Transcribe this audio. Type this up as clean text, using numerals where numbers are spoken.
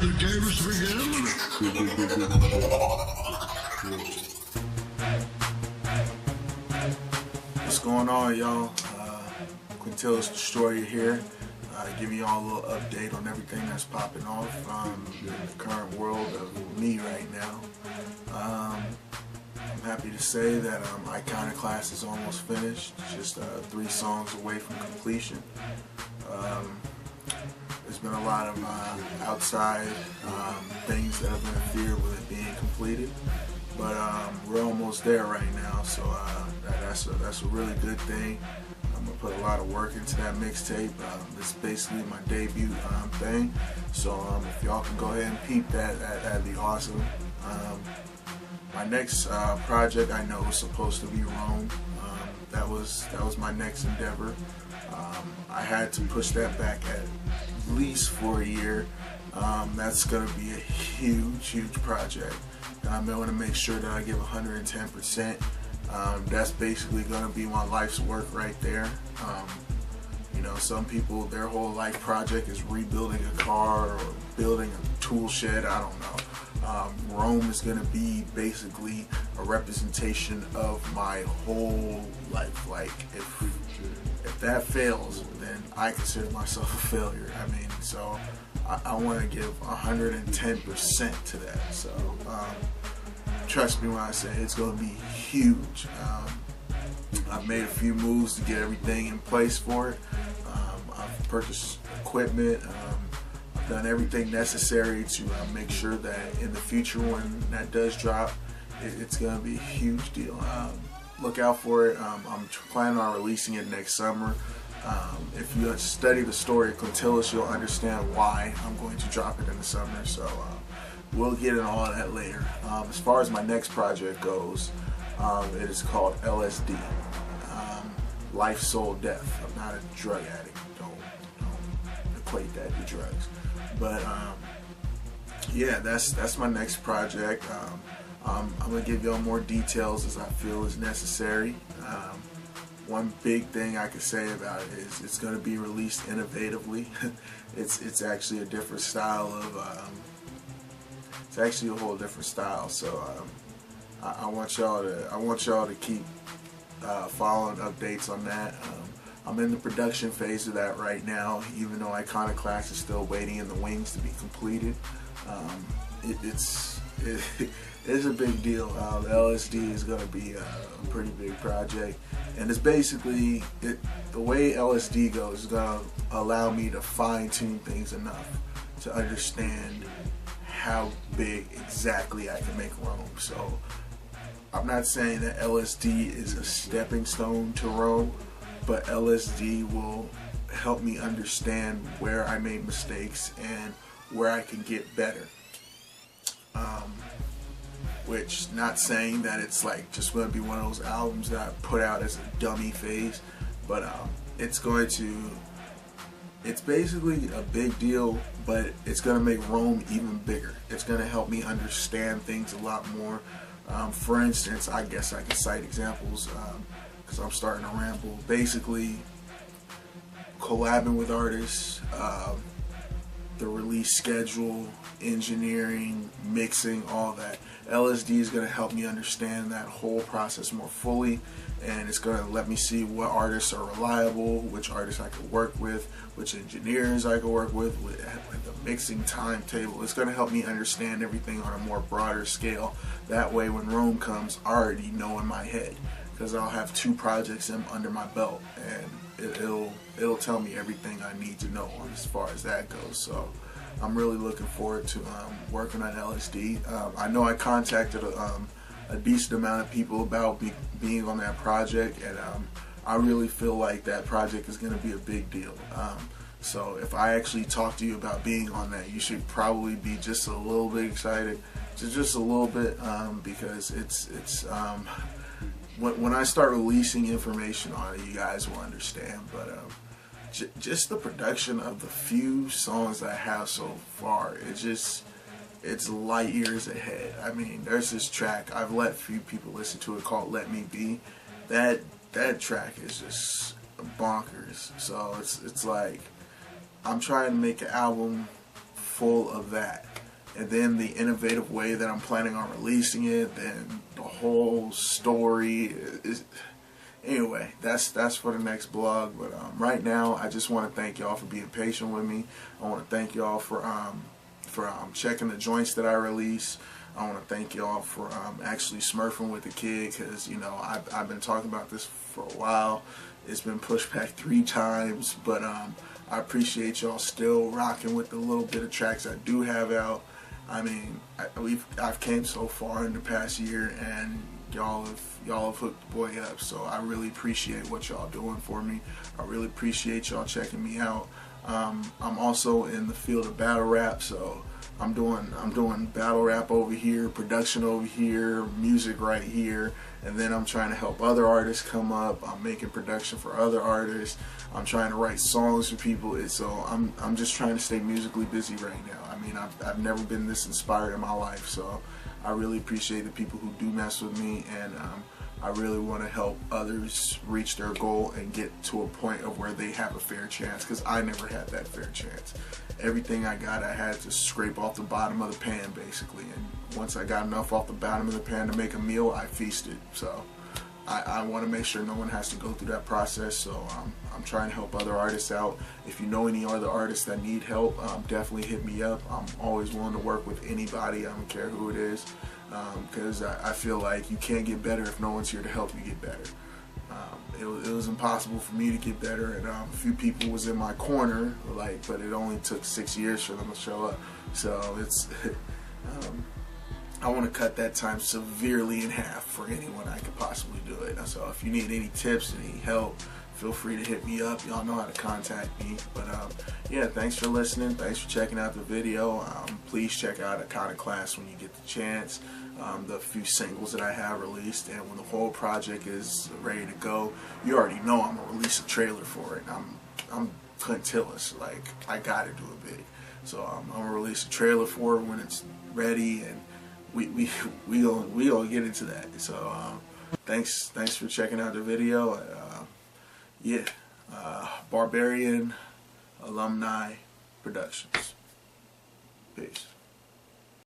The games begin. What's going on, y'all? Quintillus Destroyer here, giving y'all a little update on everything that's popping off in the current world of me right now. I'm happy to say that Iconoclast is almost finished, just 3 songs away from completion. There's been a lot of outside things that have interfered with it being completed, but we're almost there right now, so that's a really good thing. I'm gonna put a lot of work into that mixtape. It's basically my debut thing, so if y'all can go ahead and peep that, that'd be awesome. My next project I know is supposed to be R.O.M.E. That was my next endeavor. I had to push that back at least for a year. That's going to be a huge project. I'm going to make sure that I give 110%. That's basically going to be my life's work right there. You know, some people, their whole life project is rebuilding a car or building a tool shed, I don't know. R.O.M.E. is going to be basically a representation of my whole life. Like, if that fails, then I consider myself a failure. I mean, so I want to give 110% to that. So trust me when I say it's going to be huge. I've made a few moves to get everything in place for it. I've purchased equipment. I've done everything necessary to make sure that in the future when that does drop, it's going to be a huge deal. Look out for it. I'm planning on releasing it next summer. If you study the story of Quintillus, you'll understand why I'm going to drop it in the summer. So we'll get into all of that later. As far as my next project goes, it is called LSD, Life.Soul.Death. I'm not a drug addict. Don't equate that to drugs. But yeah, that's my next project. I'm going to give y'all more details as I feel is necessary. One big thing I can say about it is it's going to be released innovatively. It's actually a different style of, it's actually a whole different style. So I want y'all to keep following updates on that. I'm in the production phase of that right now, even though Iconoclast is still waiting in the wings to be completed. It's a big deal. The LSD is going to be a pretty big project, and it's basically the way LSD goes is going to allow me to fine-tune things enough to understand how big exactly I can make R.O.M.E. So I'm not saying that LSD is a stepping stone to R.O.M.E., but LSD will help me understand where I made mistakes and where I can get better. Which, not saying that it's like just going to be one of those albums that I put out as a dummy phase, but it's basically a big deal, but it's going to make R.O.M.E. even bigger. It's going to help me understand things a lot more. For instance, I guess I can cite examples because I'm starting to ramble. Basically, collabing with artists, the release schedule, engineering, mixing, all that. LSD is going to help me understand that whole process more fully, and it's going to let me see what artists are reliable, which artists I can work with, which engineers I can work with the mixing timetable. It's going to help me understand everything on a more broader scale. That way when R.O.M.E. comes, I already know in my head, because I'll have 2 projects under my belt, and it'll tell me everything I need to know on as far as that goes. So I'm really looking forward to working on LSD. I know I contacted a decent amount of people about being on that project, and I really feel like that project is going to be a big deal. So if I actually talk to you about being on that, you should probably be just a little bit excited, just a little bit, because it's when I start releasing information on it, you guys will understand. But just the production of the few songs I have so far, it's light years ahead. I mean, there's this track I've let a few people listen to it called "Let Me Be." That track is just bonkers. So it's like I'm trying to make an album full of that. And then the innovative way that I'm planning on releasing it, then the whole story is, anyway, that's for the next blog. But right now, I just want to thank y'all for being patient with me. I want to thank y'all for checking the joints that I release. I want to thank y'all for actually smurfing with the kid, because, you know, I've been talking about this for a while. It's been pushed back 3 times, but I appreciate y'all still rocking with the little bit of tracks I do have out. I mean, I've came so far in the past year, and y'all have hooked the boy up. So I really appreciate what y'all doing for me. I really appreciate y'all checking me out. I'm also in the field of battle rap, so I'm doing battle rap over here, production over here, music right here, and then I'm trying to help other artists come up. I'm making production for other artists. I'm trying to write songs for people. So I'm just trying to stay musically busy right now. I mean, I've never been this inspired in my life, so I really appreciate the people who do mess with me, and I really want to help others reach their goal and get to a point of where they have a fair chance, because I never had that fair chance. Everything I got, I had to scrape off the bottom of the pan, basically, and once I got enough off the bottom of the pan to make a meal, I feasted. So I want to make sure no one has to go through that process. So I'm trying to help other artists out. If you know any other artists that need help, definitely hit me up. I'm always willing to work with anybody. I don't care who it is, because I feel like you can't get better if no one's here to help you get better. It was impossible for me to get better, and a few people was in my corner, but it only took 6 years for them to show up. So it's I want to cut that time severely in half for anyone I could possibly do it. So if you need any tips, any help, feel free to hit me up. Y'all know how to contact me. But yeah, thanks for listening. Thanks for checking out the video. Please check out Iconoclast when you get the chance. The few singles that I have released, and when the whole project is ready to go, you already know I'm gonna release a trailer for it. I'm Quintillus, like, I gotta do it big. So I'm gonna release a trailer for it when it's ready, and we gonna get into that. So thanks for checking out the video. Yeah, Barbarian Alumni Productions. Peace.